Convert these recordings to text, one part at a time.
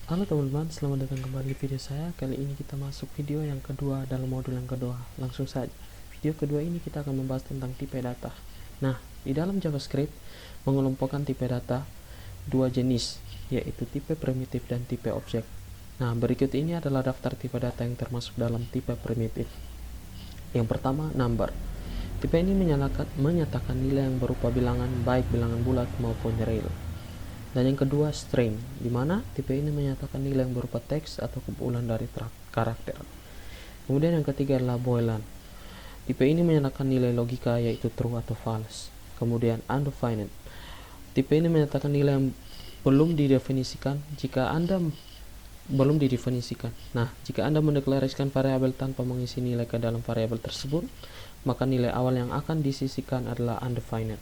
Halo teman-teman, selamat datang kembali di video saya. Kali ini kita masuk video yang kedua dalam modul yang kedua. Langsung saja. Video kedua ini kita akan membahas tentang tipe data. Nah, di dalam JavaScript mengelompokkan tipe data dua jenis, yaitu tipe primitif dan tipe objek. Nah, berikut ini adalah daftar tipe data yang termasuk dalam tipe primitif. Yang pertama, number. Tipe ini menyatakan nilai yang berupa bilangan, baik bilangan bulat maupun real. Dan yang kedua, string, di mana tipe ini menyatakan nilai yang berupa teks atau kumpulan dari karakter. Kemudian yang ketiga adalah boolean. Tipe ini menyatakan nilai logika, yaitu true atau false. Kemudian undefined. Tipe ini menyatakan nilai yang belum didefinisikan jika Anda jika Anda mendeklarasikan variabel tanpa mengisi nilai ke dalam variabel tersebut, maka nilai awal yang akan disisihkan adalah undefined.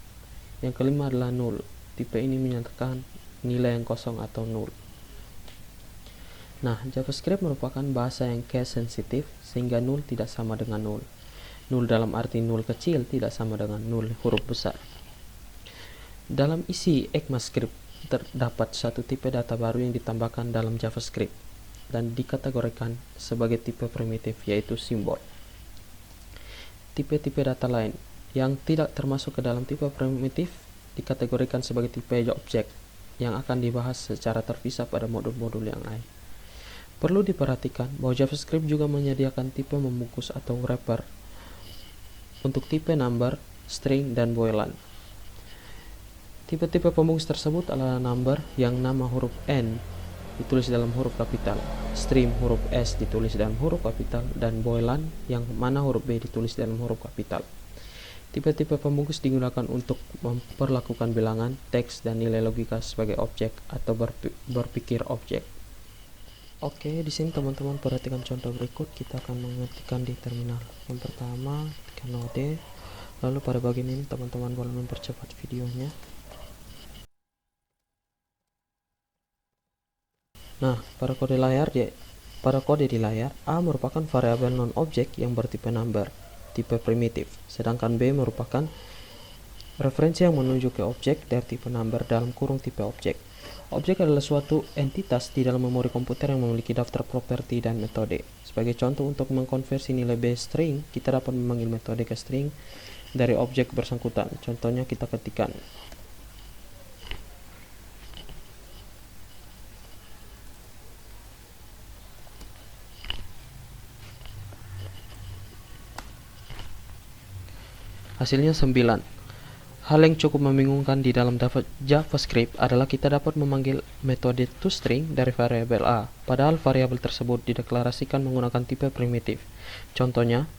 Yang kelima adalah null. Tipe ini menyatakan nilai yang kosong atau null. Nah, JavaScript merupakan bahasa yang case sensitif sehingga null tidak sama dengan null. Null dalam arti null kecil tidak sama dengan null huruf besar. Dalam isi ECMAScript terdapat satu tipe data baru yang ditambahkan dalam JavaScript dan dikategorikan sebagai tipe primitif, yaitu simbol. Tipe-tipe data lain yang tidak termasuk ke dalam tipe primitif dikategorikan sebagai tipe objek yang akan dibahas secara terpisah pada modul-modul yang lain. Perlu diperhatikan bahwa JavaScript juga menyediakan tipe membungkus atau wrapper untuk tipe number, string, dan boolean. Tipe-tipe pembungkus tersebut adalah number yang nama huruf N ditulis dalam huruf kapital, string huruf S ditulis dalam huruf kapital, dan boolean yang mana huruf B ditulis dalam huruf kapital. Tipe-tipe pembungkus digunakan untuk memperlakukan bilangan, teks, dan nilai logika sebagai objek atau berpikir objek. Oke, di sini teman-teman perhatikan contoh berikut. Kita akan mengetikkan di terminal. Yang pertama, ketikkan node. Lalu pada bagian ini teman-teman boleh mempercepat videonya. Nah, pada kode di layar, A merupakan variabel non-objek yang bertipe number, tipe primitif, sedangkan B merupakan referensi yang menunjuk ke objek dari tipe number dalam kurung tipe objek. Objek adalah suatu entitas di dalam memori komputer yang memiliki daftar properti dan metode. Sebagai contoh, untuk mengkonversi nilai B string, kita dapat memanggil metode ke string dari objek bersangkutan. Contohnya kita ketikkan hasilnya 9. Hal yang cukup membingungkan di dalam JavaScript adalah kita dapat memanggil metode toString dari variabel A, padahal variabel tersebut dideklarasikan menggunakan tipe primitif. Contohnya,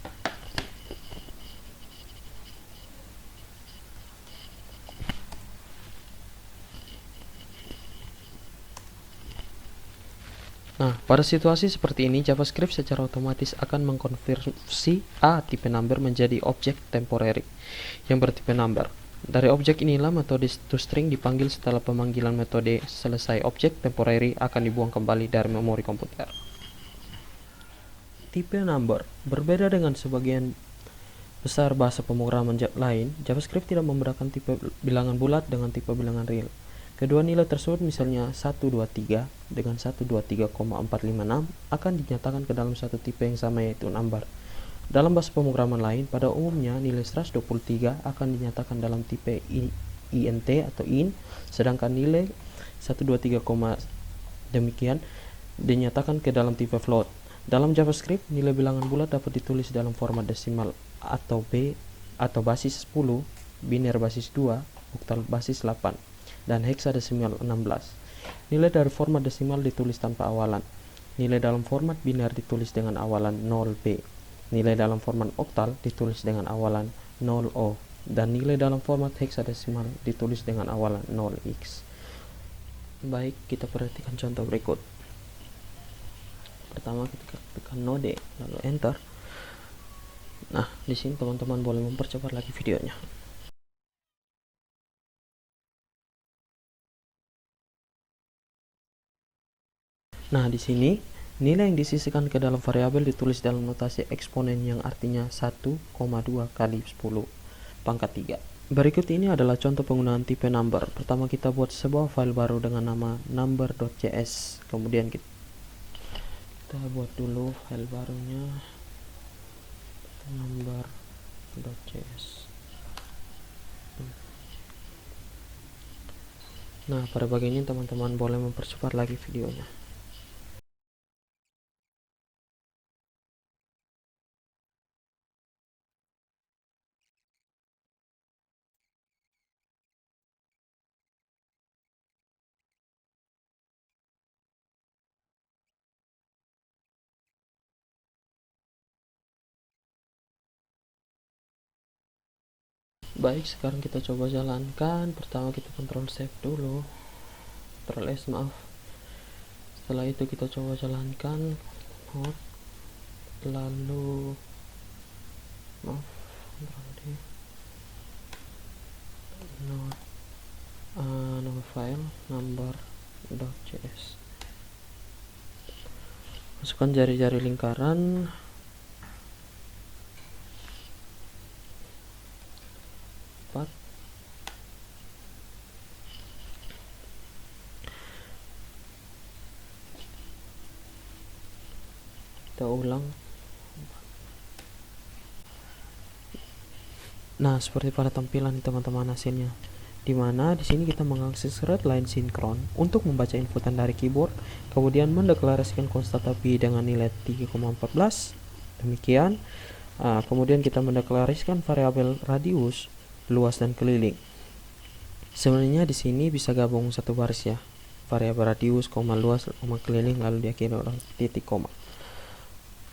nah, pada situasi seperti ini, JavaScript secara otomatis akan mengkonversi A tipe number menjadi objek temporary yang bertipe number. Dari objek inilah metode toString dipanggil. Setelah pemanggilan metode selesai, objek temporary akan dibuang kembali dari memori komputer. Tipe number berbeda dengan sebagian besar bahasa pemrograman lain. JavaScript tidak membedakan tipe bilangan bulat dengan tipe bilangan real. Kedua nilai tersebut, misalnya 123 dengan 123,456, akan dinyatakan ke dalam satu tipe yang sama, yaitu number. Dalam bahasa pemrograman lain, pada umumnya nilai 123 akan dinyatakan dalam tipe int atau int, sedangkan nilai 123, demikian dinyatakan ke dalam tipe float. Dalam JavaScript, nilai bilangan bulat dapat ditulis dalam format desimal atau B atau basis 10, biner basis 2, oktal basis 8, dan heksadesimal 16. Nilai dari format desimal ditulis tanpa awalan. Nilai dalam format biner ditulis dengan awalan 0B. Nilai dalam format oktal ditulis dengan awalan 0O, dan nilai dalam format heksadesimal ditulis dengan awalan 0x. Baik, kita perhatikan contoh berikut. Pertama, kita tekan node lalu enter. Nah, di sini teman-teman boleh mempercepat lagi videonya. Nah, di sini nilai yang disisihkan ke dalam variabel ditulis dalam notasi eksponen yang artinya 1,2 kali 10 pangkat 3. Berikut ini adalah contoh penggunaan tipe number. Pertama kita buat sebuah file baru dengan nama number.js. Kemudian kita buat dulu file barunya number.js. Nah, pada bagian ini teman-teman boleh mempercepat lagi videonya. Baik, sekarang kita coba jalankan. Pertama kita Ctrl save dulu. Ctrl S, maaf. Setelah itu kita coba jalankan. Lalu maaf, Ctrl D. Nama file number.js. Masukkan jari-jari lingkaran. Kita ulang. Nah, seperti pada tampilan teman-teman hasilnya. Dimana di sini kita mengakses readline sinkron untuk membaca inputan dari keyboard, kemudian mendeklarasikan konstat API dengan nilai 3,14. Demikian. Kemudian kita mendeklarasikan variabel radius, luas dan keliling. Sebenarnya di sini bisa gabung satu baris ya. Variabel radius, luas, keliling lalu diakhiri oleh titik koma.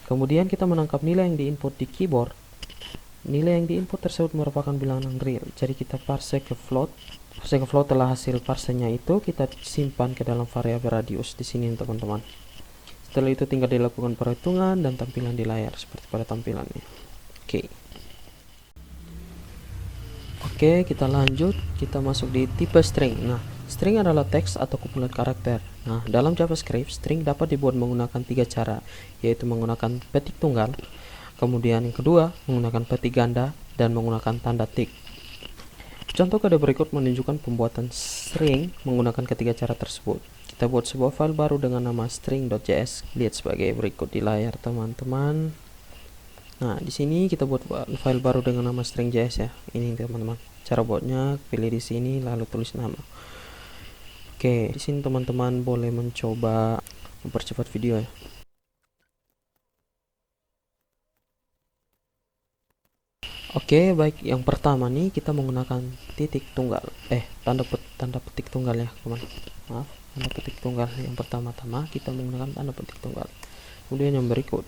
Kemudian kita menangkap nilai yang diinput di keyboard. Nilai yang diinput tersebut merupakan bilangan real. Jadi kita parse ke float. Parse ke float telah hasil parsenya itu kita simpan ke dalam variabel radius di sini teman-teman. Setelah itu tinggal dilakukan perhitungan dan tampilan di layar seperti pada tampilannya. Oke, kita lanjut. Kita masuk di tipe string. Nah, string adalah teks atau kumpulan karakter. Nah, dalam JavaScript, string dapat dibuat menggunakan 3 cara, yaitu menggunakan petik tunggal, kemudian yang kedua menggunakan petik ganda, dan menggunakan tanda tik. Contoh kode berikut menunjukkan pembuatan string menggunakan ketiga cara tersebut. Kita buat sebuah file baru dengan nama string.js. Lihat sebagai berikut di layar teman-teman. Nah, di sini kita buat file baru dengan nama string.js ya. Ini teman-teman. Cara buatnya pilih di sini lalu tulis nama. Oke, di sini teman-teman boleh mencoba mempercepat video ya. Oke, baik. Yang pertama nih kita menggunakan titik tunggal. Tanda petik tunggal ya, teman. Maaf, tanda petik tunggal. Yang pertama-tama kita menggunakan tanda petik tunggal. Kemudian yang berikut.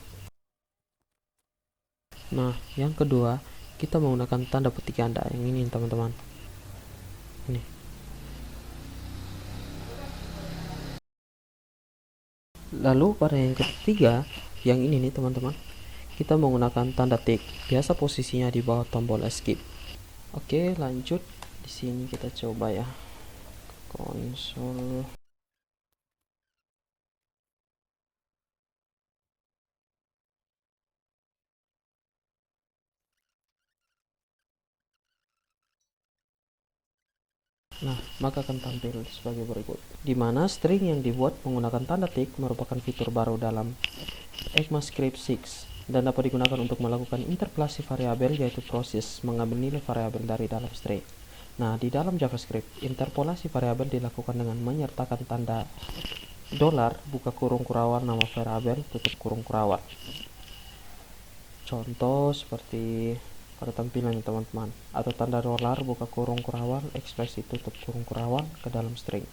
Nah, yang kedua, kita menggunakan tanda petik ganda. Yang ini, teman-teman. Ini. Lalu pada yang ketiga, yang ini nih, teman-teman. Kita menggunakan tanda tik. Biasa posisinya di bawah tombol escape. Oke, lanjut. Di sini kita coba ya. Konsol. Nah, maka akan tampil sebagai berikut. Di mana string yang dibuat menggunakan tanda tik merupakan fitur baru dalam ECMAScript 6 dan dapat digunakan untuk melakukan interpolasi variabel, yaitu proses mengambil nilai variabel dari dalam string. Nah, di dalam JavaScript, interpolasi variabel dilakukan dengan menyertakan tanda dolar buka kurung kurawal nama variabel tutup kurung kurawal. Contoh seperti pada tampilan teman-teman, atau tanda dolar buka kurung kurawal ekspresi tutup kurung kurawal ke dalam string.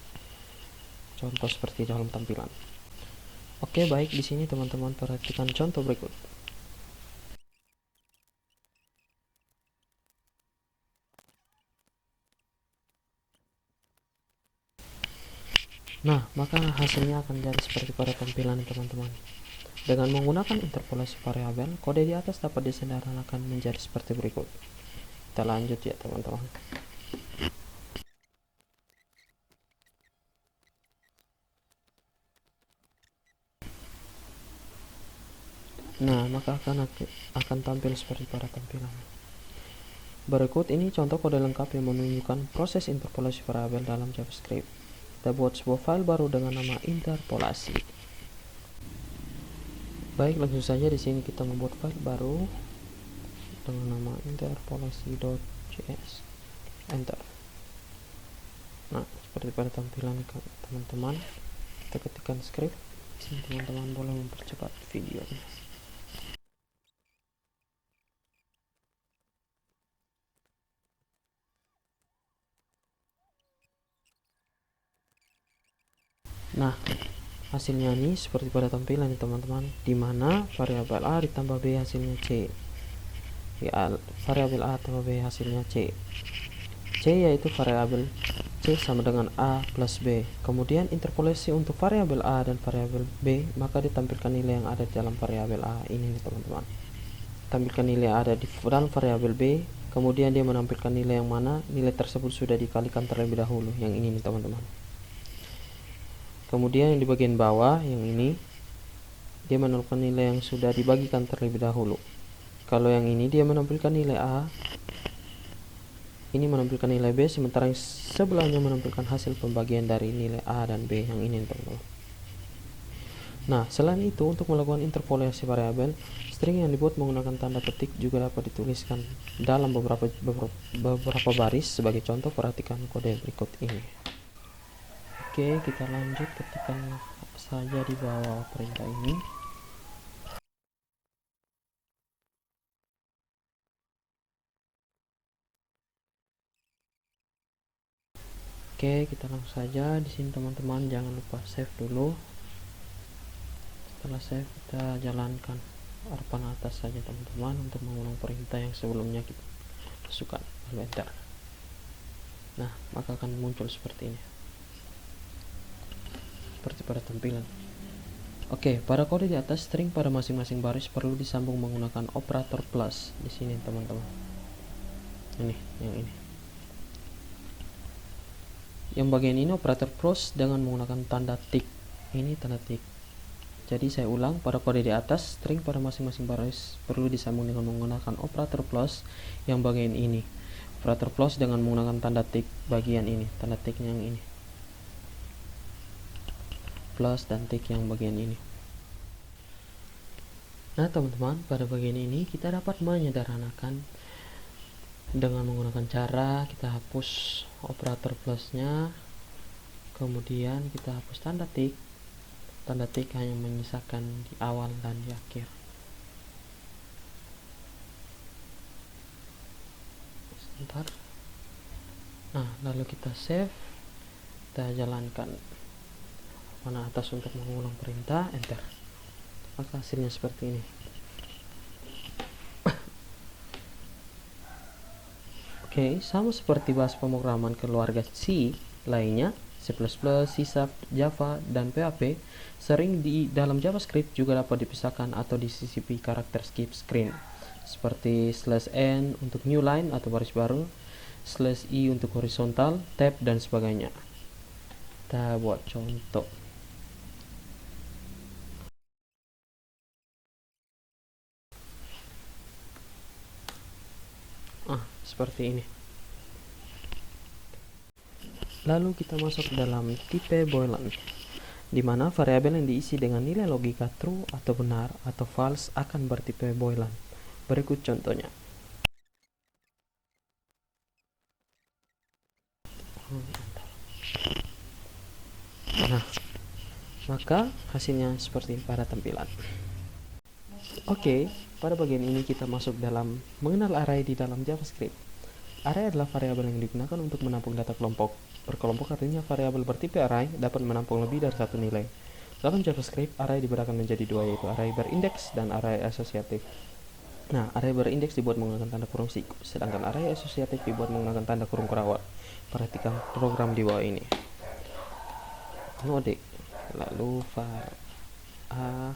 Contoh seperti dalam tampilan. Oke, baik, di sini teman-teman perhatikan contoh berikut. Nah, maka hasilnya akan jadi seperti pada tampilan teman-teman. Dengan menggunakan interpolasi variabel, kode di atas dapat disederhanakan menjadi seperti berikut. Kita lanjut ya teman-teman. Nah, maka akan tampil seperti pada tampilan. Berikut ini contoh kode lengkap yang menunjukkan proses interpolasi variabel dalam JavaScript. Kita buat sebuah file baru dengan nama interpolasi. Baik, langsung saja di sini kita membuat file baru dengan nama interpolasi.js. Enter. Nah, seperti pada tampilan teman-teman, kita ketikkan script. Di sini teman-teman boleh mempercepat videonya. Nah, hasilnya ini seperti pada tampilan nih teman-teman, di mana variabel A ditambah B hasilnya C. Ya, variabel A tambah B hasilnya C. C yaitu variabel C sama dengan A plus B. Kemudian interpolasi untuk variabel A dan variabel B, maka ditampilkan nilai yang ada di dalam variabel A ini nih teman-teman. Tampilkan nilai yang ada di dalam variabel B, kemudian dia menampilkan nilai yang mana nilai tersebut sudah dikalikan terlebih dahulu, yang ini nih teman-teman. Kemudian yang di bagian bawah yang ini dia menampilkan nilai yang sudah dibagikan terlebih dahulu. Kalau yang ini dia menampilkan nilai A, ini menampilkan nilai B, sementara yang sebelahnya menampilkan hasil pembagian dari nilai A dan B yang ini teman-teman. Nah, selain itu untuk melakukan interpolasi variabel, string yang dibuat menggunakan tanda petik juga dapat dituliskan dalam beberapa baris. Sebagai contoh, perhatikan kode berikut ini. Oke, kita lanjut, ketikkan saja di bawah perintah ini. Oke, kita langsung saja di sini teman-teman, jangan lupa save dulu. Setelah save, kita jalankan harapan atas saja teman-teman untuk mengulang perintah yang sebelumnya kita masukkan, lalu enter. Nah, maka akan muncul seperti ini, seperti pada tampilan. Oke, pada kode di atas, string pada masing-masing baris perlu disambung menggunakan operator plus di sini teman-teman. Ini, yang ini. Yang bagian ini operator plus dengan menggunakan tanda tik. Ini tanda tik. Jadi saya ulang, pada kode di atas, string pada masing-masing baris perlu disambung dengan menggunakan operator plus yang bagian ini. Operator plus dengan menggunakan tanda tik bagian ini, tanda tik yang ini. Plus dan tik yang bagian ini. Nah teman-teman, pada bagian ini kita dapat menyederhanakan dengan menggunakan cara kita hapus operator plusnya, kemudian kita hapus tanda tik. Tanda tik hanya menyisakan di awal dan di akhir. Sebentar. Nah, lalu kita save, kita jalankan mana atas untuk mengulang perintah, enter. Maka hasilnya seperti ini. Oke, sama seperti bahasa pemrograman keluarga C lainnya, C++, C#, Java, dan PHP, sering di dalam JavaScript juga dapat dipisahkan atau disisipi karakter skip screen, seperti /n untuk new line atau baris baru, /i untuk horizontal, tab, dan sebagainya. Kita buat contoh. Seperti ini. Lalu kita masuk dalam tipe boolean, di mana variabel yang diisi dengan nilai logika true atau benar atau false akan bertipe boolean. Berikut contohnya. Nah, maka hasilnya seperti pada tampilan. Oke, pada bagian ini kita masuk dalam mengenal array di dalam JavaScript. Array adalah variabel yang digunakan untuk menampung data kelompok. Berkelompok artinya variabel bertipe array dapat menampung lebih dari satu nilai. Dalam JavaScript, array dibedakan menjadi dua, yaitu array berindeks dan array asosiatif. Nah, array berindeks dibuat menggunakan tanda kurung siku, sedangkan array asosiatif dibuat menggunakan tanda kurung kurawat. Perhatikan program di bawah ini. Node, lalu var a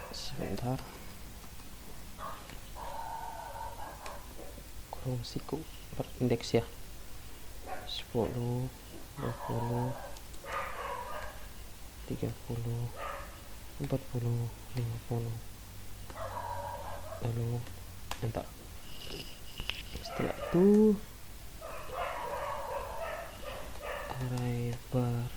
sebentar, kurung siku berindeks ya, 10, 20, 30, 40, 50. Lalu enter. Setelah itu array bar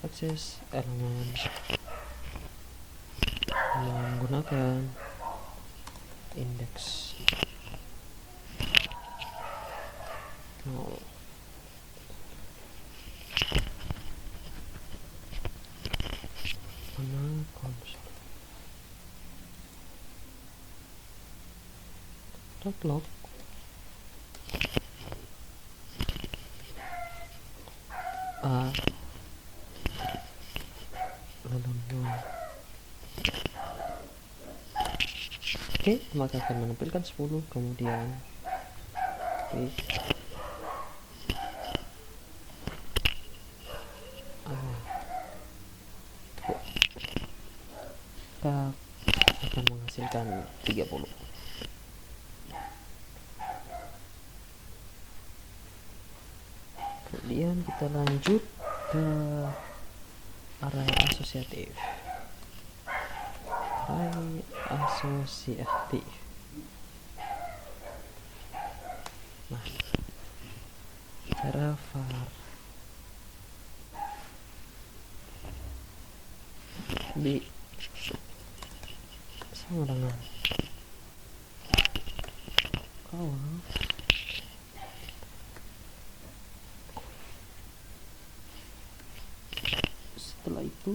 akses elemen menggunakan indeks 0. Mana konsol log a lalu 0. Oke, maka akan menampilkan 10, kemudian kita akan menghasilkan 30. Kemudian kita lanjut ke array asosiatif. Nah, cara var b sama dengan kawan. Setelah itu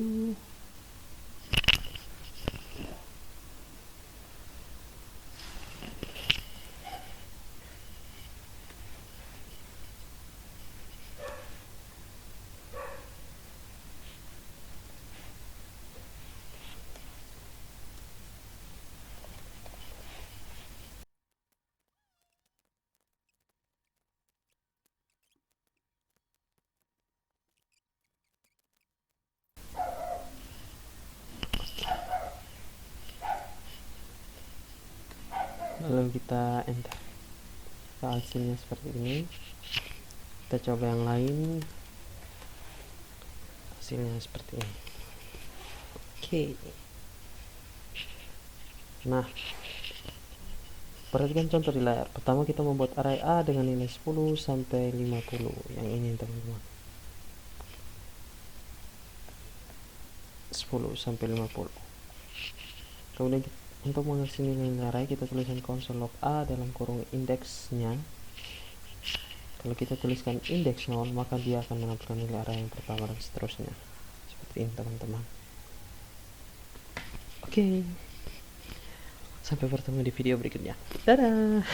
kita enter. Hasilnya seperti ini. Kita coba yang lain, hasilnya seperti ini. Oke. Nah, perhatikan contoh di layar. Pertama kita membuat array A dengan nilai 10 sampai 50. Yang ini teman-teman, 10 sampai 50. Kemudian untuk mengisi nilai array kita tuliskan konsol log A dalam kurung indeksnya. Kalau kita tuliskan indeks 0, maka dia akan menampilkan nilai array yang pertama dan seterusnya. Seperti ini teman-teman. Oke. Sampai bertemu di video berikutnya. Dadah.